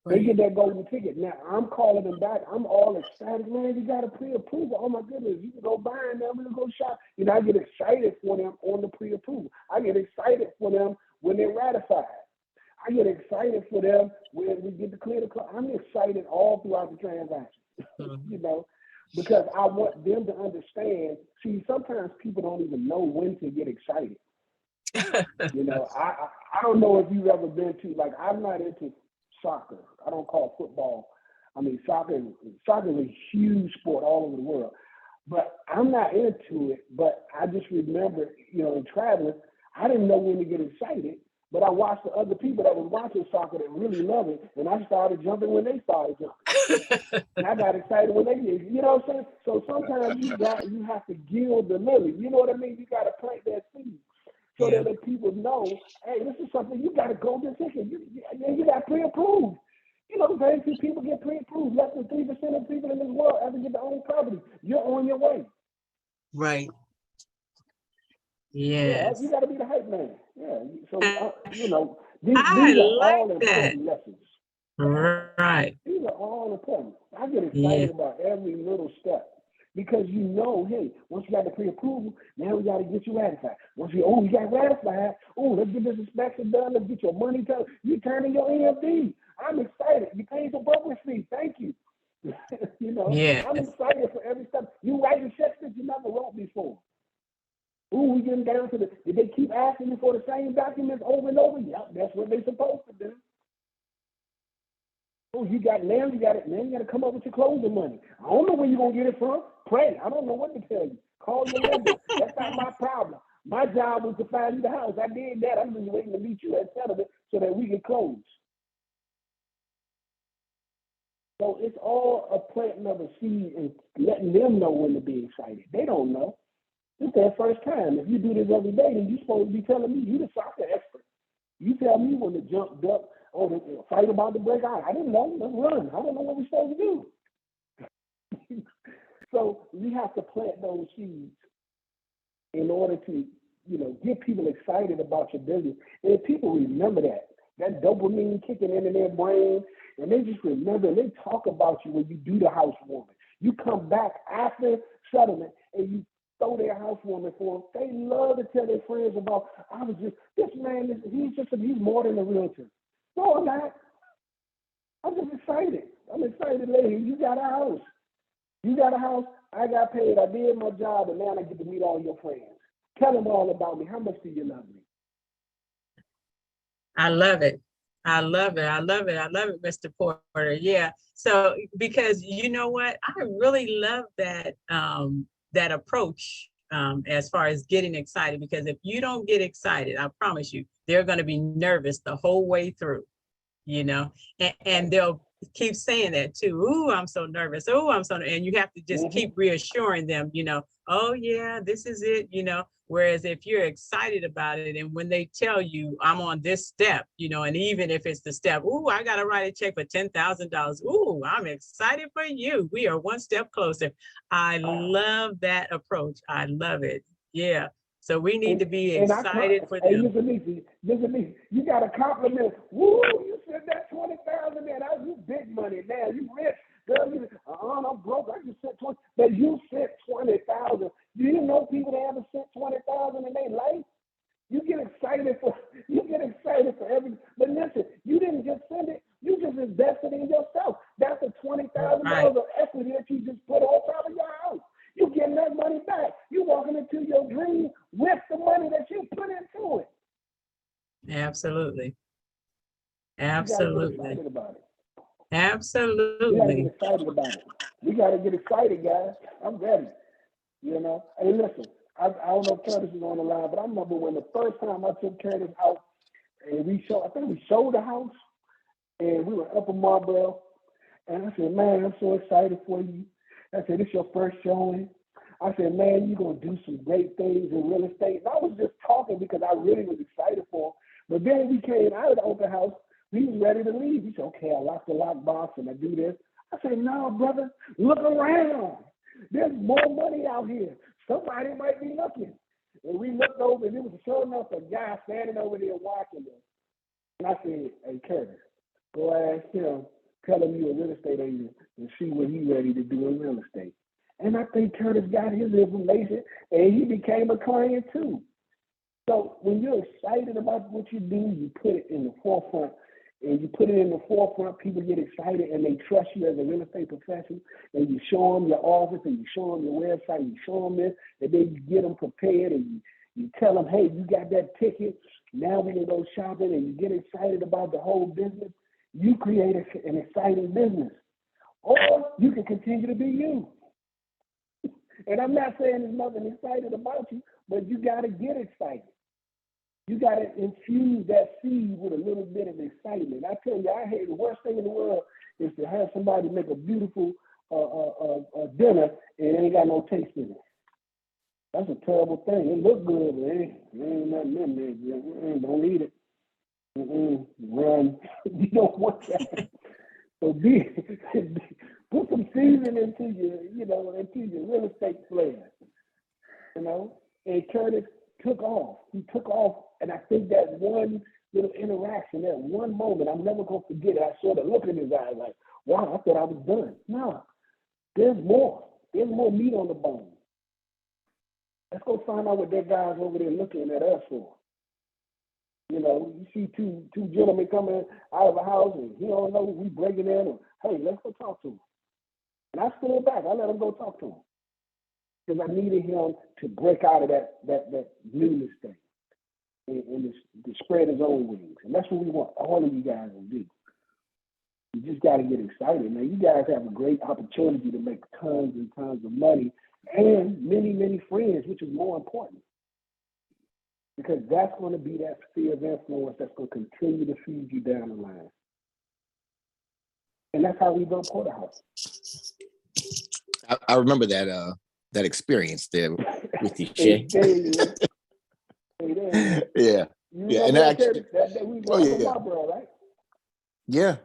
They get that golden ticket. Now, I'm calling them back. I'm all excited. Man, you got a pre-approval. Oh, my goodness. You can go buy it now. We're going to go shop. You know, I get excited for them on the pre-approval. I get excited for them when they're ratified. I get excited for them when we get to clear the car. I'm excited all throughout the transaction, you know, because I want them to understand. See, sometimes people don't even know when to get excited. You know, I don't know if you've ever been to, like, I'm not into soccer. I don't call football. I mean, soccer is a huge sport all over the world. But I'm not into it. But I just remember, you know, in traveling, I didn't know when to get excited. But I watched the other people that was watching soccer that really love it, and I started jumping when they started jumping. And I got excited when they did. You know what I'm saying? So sometimes you have to gild the lily. You know what I mean? You got to plant that seed. So that the people know, hey, this is something, you got a golden ticket. You got pre-approved. You know, very few people get pre-approved. Less than 3% of people in this world ever get to own property. You're on your way. Right. Yeah, you Yes. got to be the hype man. Yeah. So, you know, these I are like all that. important lessons. Right. These are all important. I get Yeah. excited about every little step because you know, hey, once you got the pre-approval, now we got to get you ratified. Once you got ratified, let's get this inspection done. Let's get your money turned. You turning your EFD. I'm excited. You paid the brokerage fee. Thank you. You know, I'm Yes. excited for every step. You writing checks that you never wrote before. We getting down to did they keep asking you for the same documents over and over? Yep, that's what they supposed to do. You got to come up with your closing money. I don't know where you're gonna get it from. Pray. I don't know what to tell you. Call your lender. That's not my problem. My job was to find you the house. I did that. I'm just waiting to meet you at settlement so that we can close. So it's all a planting of a seed and letting them know when to be excited. They don't know. It's their first time. If you do this every day, then you're supposed to be telling me you the soccer expert. You tell me when to jump, duck, or to fight about to break out. I didn't know. Let's run. I don't know what we're supposed to do. So we have to plant those seeds in order to, you know, get people excited about your business. And if people remember that dopamine kicking in their brain, and they just remember, and they talk about you when you do the housewarming. You come back after settlement and you throw their housewarming for them. They love to tell their friends about, this man, he's more than a realtor. No, I'm not. I'm just excited. I'm excited, lady. You got a house. You got a house. I got paid. I did my job, and now I get to meet all your friends. Tell them all about me. How much do you love me? I love it. I love it. I love it. I love it, Mr. Porter. Yeah. So because you know what, I really love that approach as far as getting excited. Because if you don't get excited, I promise you, they're going to be nervous the whole way through. You know, and they'll keep saying that too. Ooh, I'm so nervous. Oh, and you have to just keep reassuring them, you know, oh yeah, this is it, you know. Whereas if you're excited about it, and when they tell you I'm on this step, you know, and even if it's the step, ooh, I gotta write a check for $10,000. Ooh, I'm excited for you. We are one step closer. I love that approach. I love it. Yeah. So we need to be excited for hey, them. Mr. Niecy, you got a compliment. Woo, you said that 20,000 there. That you big money now. You rich. Girl, I'm broke. I just sent 20, but you sent 20,000. Do you know people that haven't sent 20,000 in their life? You get excited for every. But listen, you didn't just send it. You just invested in yourself. That's a $20,000 of equity that you just put on top of your house. You're getting that money back. You're walking into your dream with the money that you put into it. Absolutely. You got to get Absolutely. excited about it. Absolutely. We got to get excited about it. We got to get excited, guys. I'm ready. You know. Hey, listen. I don't know if Curtis is on the line, but I remember when the first time I took Curtis out, and I think we showed the house, and we were up in Marlboro, and I said, man, I'm so excited for you. I said, this is your first showing. I said, man, you're going to do some great things in real estate. And I was just talking because I really was excited for him. But then we came out of the open house. We was ready to leave. He said, okay, I lock the lockbox and I do this. I said, no, brother, look around. There's more money out here. Somebody might be looking. And we looked over, and it was sure enough a guy standing over there watching us. And I said, hey, Curtis, go ask him, tell him you're a real estate agent and see what he's ready to do in real estate. And I think Curtis got his information, and he became a client too. So when you're excited about what you do, you put it in the forefront. And you put it in the forefront, people get excited, and they trust you as a real estate professional. And you show them your office, and you show them your website, and you show them this, and then you get them prepared, and you tell them, hey, you got that ticket. Now we can go shopping, and you get excited about the whole business. You create an exciting business. Or you can continue to be you. And I'm not saying there's nothing excited about you, but you got to get excited. You got to infuse that seed with a little bit of excitement. I tell you, I hate the worst thing in the world is to have somebody make a beautiful dinner and it ain't got no taste in it. That's a terrible thing. It look good, but it ain't nothing in there. Don't eat it. Run. You don't want that. So put some season into your real estate plan, and Curtis took off. He took off, and I think that one little interaction, that one moment, I'm never gonna forget it. I saw the look in his eyes like, wow, I thought I was done. No, there's more. There's more meat on the bone. Let's go find out what that guy's over there looking at us for. You see two gentlemen coming out of a house and he don't know we breaking in, or hey, let's go talk to him. And I stood back. I let him go talk to him because I needed him to break out of that newness thing and to spread his own wings. And that's what we want all of you guys to do. You just got to get excited, man. You guys have a great opportunity to make tons and tons of money and many, many friends, which is more important. Because that's going to be that sphere of influence that's going to continue to feed you down the line. And that's how we built Porterhouse. I remember that experience there with you, Shay. Yeah. Yeah. And actually, Marlboro, right? Yeah.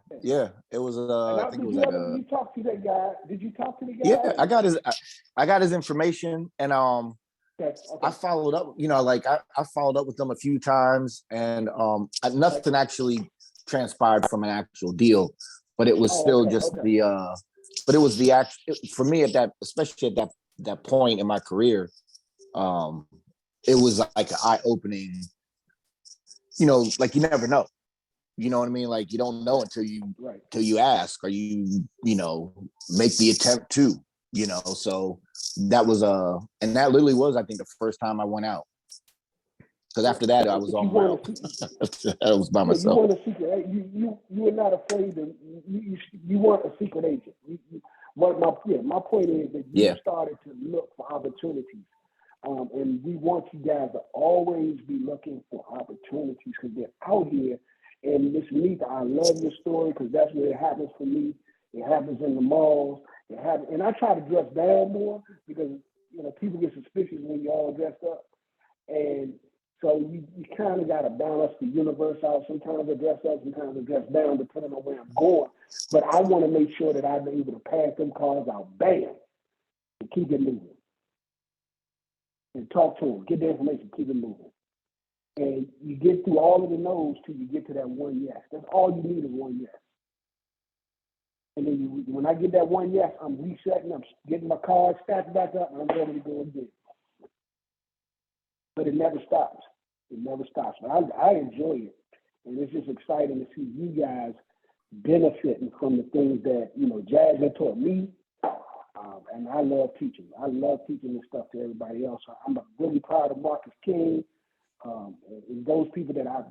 It was I think it was you talk to that guy? Did you talk to the guy? Yeah, I got his information, and Okay. I followed up, I followed up with them a few times, and nothing actually transpired from an actual deal, but it was still but it was the act for me especially at that point in my career. It was like an eye-opening, like you never know. You know what I mean? Like you don't know until you ask, or you make the attempt to. So that was and that literally was, I think, the first time I went out, because after that I was on my own. I was by myself. You weren't a secret. You were not afraid to. You weren't a secret agent. My point is that you started to look for opportunities, and we want you guys to always be looking for opportunities because they're out here. And Miss Anita, I love your story because that's where it happens for me. It happens in the malls. And I try to dress down more because people get suspicious when you're all dressed up, and so you kind of got to balance the universe out. Sometimes I dress up, sometimes I dress down, depending on where I'm going. But I want to make sure that I'm able to pass them cars out, bam, and keep it moving, and talk to them, get the information, keep it moving, and you get through all of the no's till you get to that one yes. That's all you need is one yes. And then when I get that one yes, I'm resetting, I'm getting my card stacked back up, and I'm ready to go again. But it never stops. It never stops. But I enjoy it. And it's just exciting to see you guys benefiting from the things that, Jasmine taught me. And I love teaching. I love teaching this stuff to everybody else. I'm really proud of Marcus King. And those people that I've,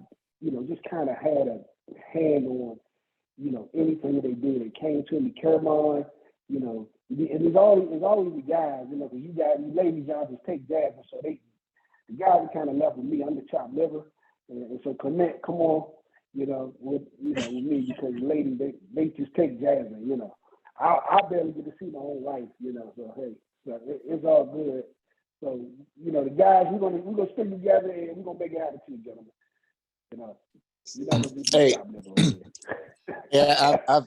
just kind of had a hand on, anything that they did. They came to me, Kermon, and it's always the guys, because you guys, you ladies, y'all just take Jasmine. So the guys are kind of left with me. I'm the chopped liver. And so Clement, come on, with me, because the ladies, they just take Jasmine, I barely get to see my own wife, so hey, so it's all good. So, the guys, we're gonna stick together and we're gonna make it happen to you, gentlemen. Hey, yeah, I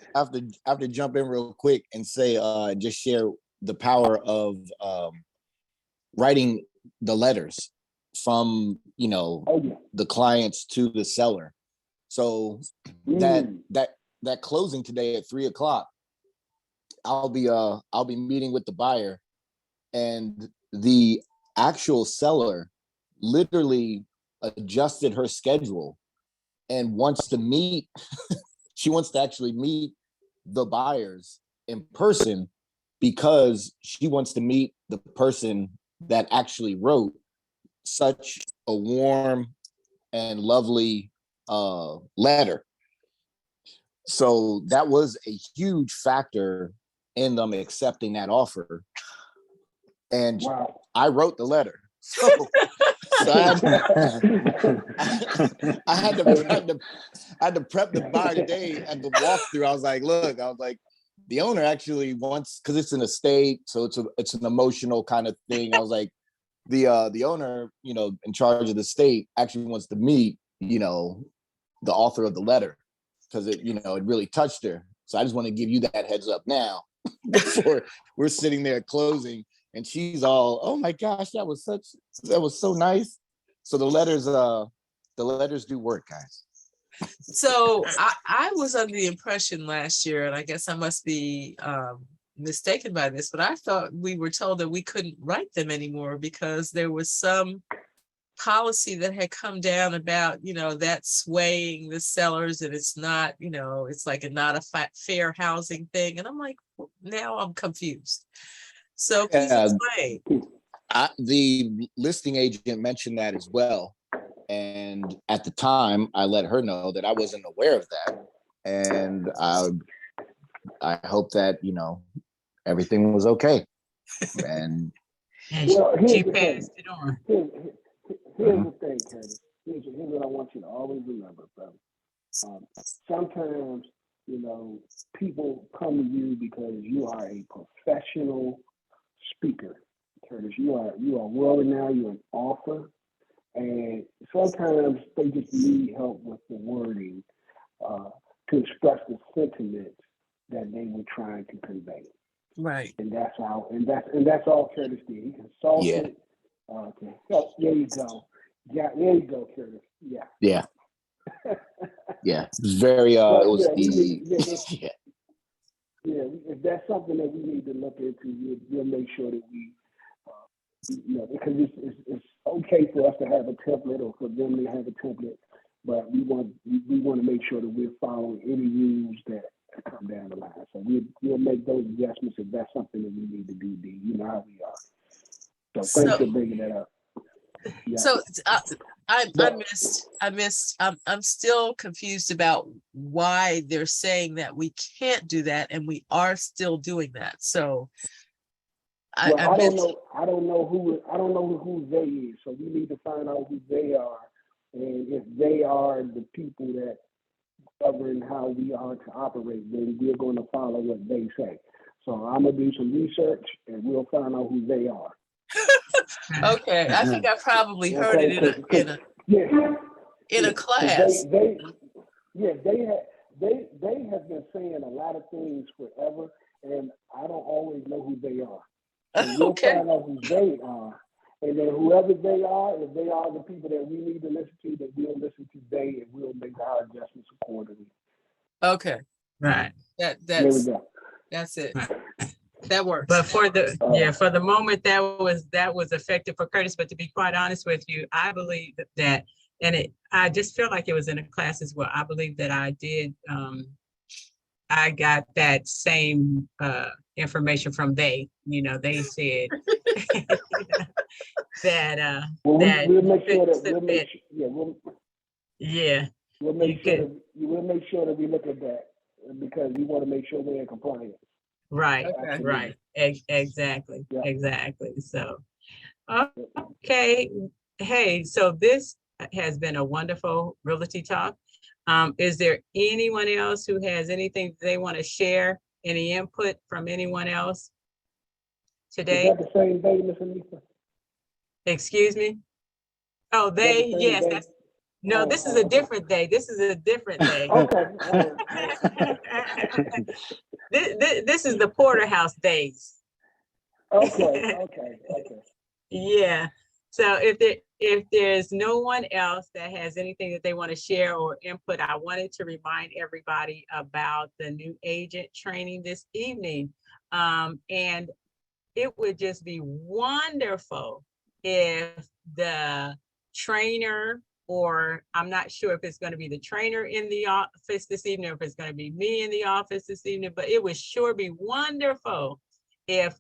have to jump in real quick and say, just share the power of writing the letters from the clients to the seller. So that closing today at 3:00, I'll be meeting with the buyer, and the actual seller literally adjusted her schedule and wants to meet. She wants to actually meet the buyers in person because she wants to meet the person that actually wrote such a warm and lovely letter. So that was a huge factor in them accepting that offer. And wow. I wrote the letter. So I had to prep the buyer today at the walkthrough. I was like, the owner actually wants, because it's an estate, so it's an emotional kind of thing. I was like, the owner, in charge of the estate actually wants to meet, the author of the letter, because it really touched her. So I just want to give you that heads up now before we're sitting there closing and she's all, oh my gosh, that was so nice. So the letters do work, guys. So I was under the impression last year, and I guess I must be mistaken by this, but I thought we were told that we couldn't write them anymore because there was some policy that had come down about, that swaying the sellers, and it's not, it's like not a fair housing thing. And I'm like, now I'm confused. So please explain. The listing agent mentioned that as well. And at the time, I let her know that I wasn't aware of that. And I hope that, everything was okay. And she passed it on. Here's the thing, Curtis. Here's what I want you to always remember, brother. Sometimes, people come to you because you are a professional speaker, Curtis. You are world-renowned. You're an author. And sometimes they just need help with the wording to express the sentiments that they were trying to convey. Right. And that's all Curtis did. He consulted. Okay. Oh, there you go. Yeah, there you go, Curtis. Yeah. Yeah. Yeah. It's very if that's something that we need to look into, we'll make sure that we because it's okay for us to have a template or for them to have a template, but we want to make sure that we're following any rules that come down the line. So we'll make those adjustments if that's something that we need to do. D, you know how we are. So thanks for bringing that up. Yeah. So I'm still confused about why they're saying that we can't do that and we are still doing that. So I don't know who they is. So we need to find out who they are, and if they are the people that govern how we are to operate, then we're going to follow what they say. So I'm gonna do some research, and we'll find out who they are. Okay, I think I probably heard it in a class. They have been saying a lot of things forever, and I don't always know who they are. And we'll find out who they are, and then whoever they are, if they are the people that we need to listen to, that we'll listen to today, and we'll make our adjustments accordingly. Okay, right. That's it. That works. But for the moment that was effective for Curtis. But to be quite honest with you, I believe that, and I just feel like it was in a class as well. I believe that I did. I got that same information from they. They said that we'll make sure that we look at that because we want to make sure we're in compliance. Right, okay. Right. Exactly. Yeah. Exactly. So, okay. Hey, so this has been a wonderful Realty Talk. Is there anyone else who has anything they want to share? Any input from anyone else today? Is that the same day, Miss Anissa? Excuse me? Oh, they, yes. That's, no, this is a different day. This is a different day. Okay. This is the Porterhouse days. Okay. Yeah. So if there's no one else that has anything that they want to share or input, I wanted to remind everybody about the new agent training this evening. And it would just be wonderful if the trainer, or I'm not sure if it's going to be the trainer in the office this evening, or if it's going to be me in the office this evening, but it would sure be wonderful if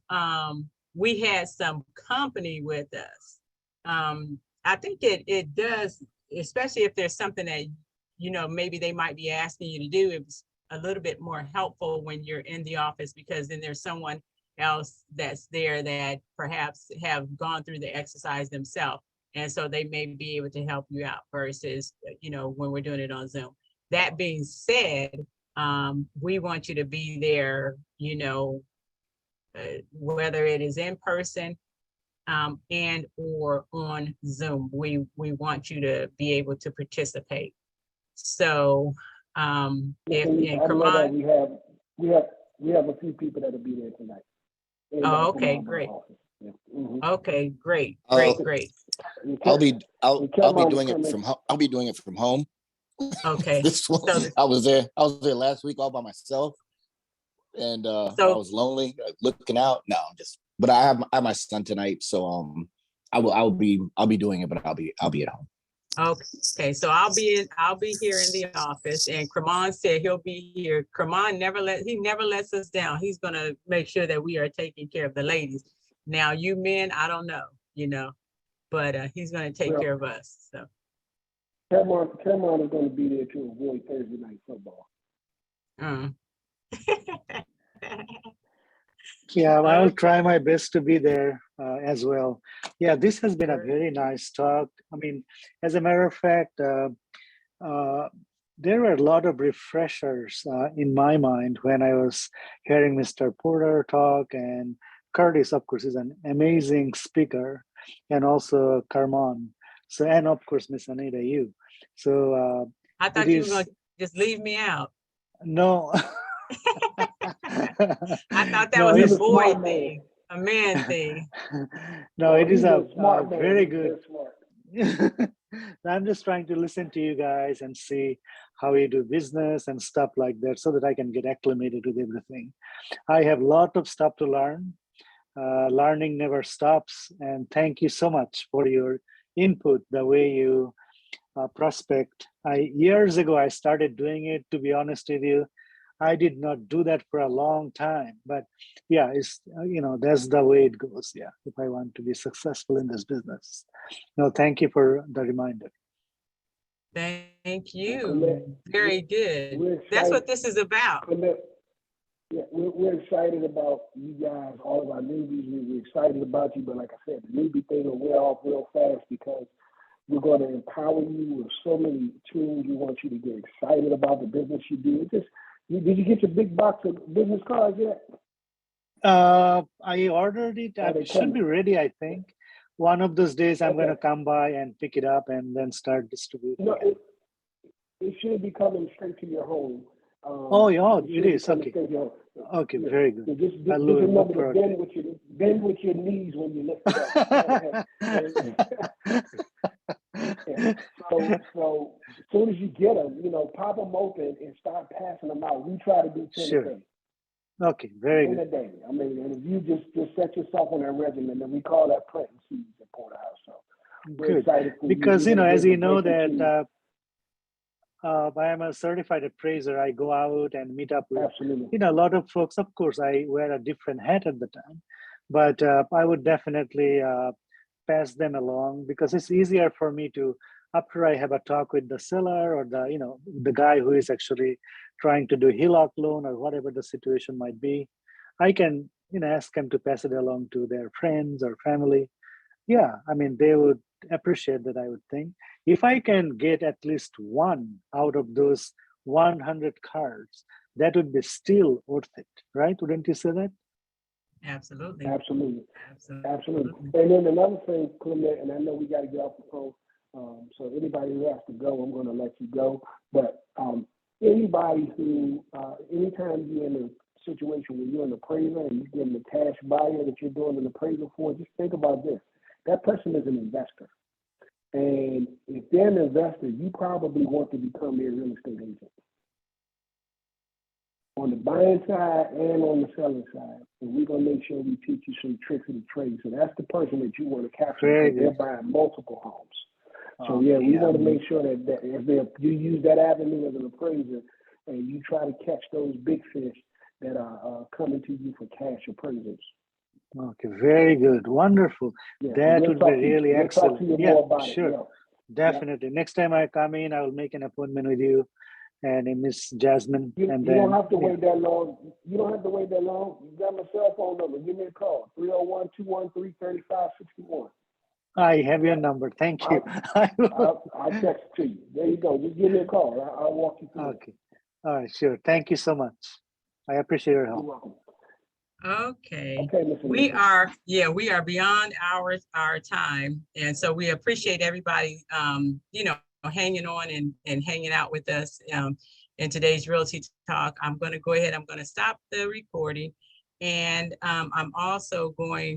we had some company with us. I think it does, especially if there's something that, maybe they might be asking you to do. It's a little bit more helpful when you're in the office, because then there's someone else that's there that perhaps have gone through the exercise themselves. And so they may be able to help you out versus, when we're doing it on Zoom. That being said, we want you to be there, whether it is in person and or on Zoom. We want you to be able to participate. So we have we have a few people that'll be there tonight. Oh, okay, great. Yeah. Mm-hmm. Okay, great, I'll, great. I'll be doing it from home. I'll be doing it from home. Okay. This one, So, I was there last week all by myself, and I was lonely, looking out. No, but I have my son tonight, so I'll be doing it, but I'll be at home. okay, so I'll be here in the office, and Cremon said he'll be here. Cremon never lets us down. He's gonna make sure that we are taking care of the ladies. Now, you men, I don't know, but he's gonna take care of us. So Cameron is going to be there to avoid Thursday night football. Yeah, I'll try my best to be there as well. Yeah, this has been a very nice talk. I mean, as a matter of fact, there were a lot of refreshers in my mind when I was hearing Mr. Porter talk, and Curtis, of course, is an amazing speaker, and also Carmon. So, and of course, Miss Anita, you. So I thought you were gonna just leave me out. No. I thought that was a boy thing, a man thing. No, it is a very good. I'm just trying to listen to you guys and see how you do business and stuff like that, so that I can get acclimated with everything. I have a lot of stuff to learn. Learning never stops. And thank you so much for your input, the way you prospect. Years ago, I started doing it, to be honest with you. I did not do that for a long time, but yeah, it's, that's the way it goes. Yeah, if I want to be successful in this business. No, thank you for the reminder. Thank you. Very good. That's what this is about. Yeah, we're excited about you guys, all of our newbies. We're excited about you, but like I said, the newbie thing will wear off real fast, because we're going to empower you with so many tools. We want you to get excited about the business you do. Did you get your big box of business cards yet? I ordered it. It should be ready, I think. One of those days I'm going to come by and pick it up and then start distributing. No, it should be coming straight to your home. It is. Okay. Okay, yeah. Very good. So just remember to bend with your knees when you lift it up. Yeah. So as soon as you get them, pop them open and start passing them out. We try to do 10 a day. Okay, very good. 10 a day. I mean, and if you just set yourself on that regimen, then we call that planting seeds at Porterhouse. So we're excited for because as you know that I am a certified appraiser. I go out and meet up with a lot of folks. Of course, I wear a different hat at the time, but I would definitely pass them along, because it's easier for me to, after I have a talk with the seller or the guy who is actually trying to do HELOC loan or whatever the situation might be, I can ask them to pass it along to their friends or family. Yeah, I mean, they would appreciate that, I would think. If I can get at least one out of those 100 cards, that would be still worth it, right? Wouldn't you say that? Absolutely. Absolutely. And then another thing, Clement, and I know we got to get off the phone, so anybody who has to go, I'm going to let you go. But anybody who, anytime you're in a situation where you're an appraiser and you're getting a cash buyer that you're doing an appraisal for, just think about this. That person is an investor. And if they're an investor, you probably want to become their real estate agent. On the buying side and on the selling side. And we're going to make sure we teach you some tricks of the trade. So that's the person that you want to capture, because they're buying multiple homes. So we want to make sure that if you use that avenue as an appraiser, and you try to catch those big fish that are coming to you for cash appraisals. Okay, very good. Wonderful. Yeah, that would be really excellent. Yeah, sure. Yeah. Definitely. Yeah. Next time I come in, I will make an appointment with you and Miss Jasmine. You don't have to wait that long. You don't have to wait that long. You got my cell phone number. Give me a call. 301-213-3561. I have your number. Thank you. I'll text it to you. There you go. Just give me a call. I'll walk you through. Okay. All right, sure. Thank you so much. I appreciate your help. You're welcome. Okay. We are beyond our time. And so we appreciate everybody, hanging on and hanging out with us. in today's Realty Talk. I'm going to go ahead. I'm going to stop the recording. And I'm also going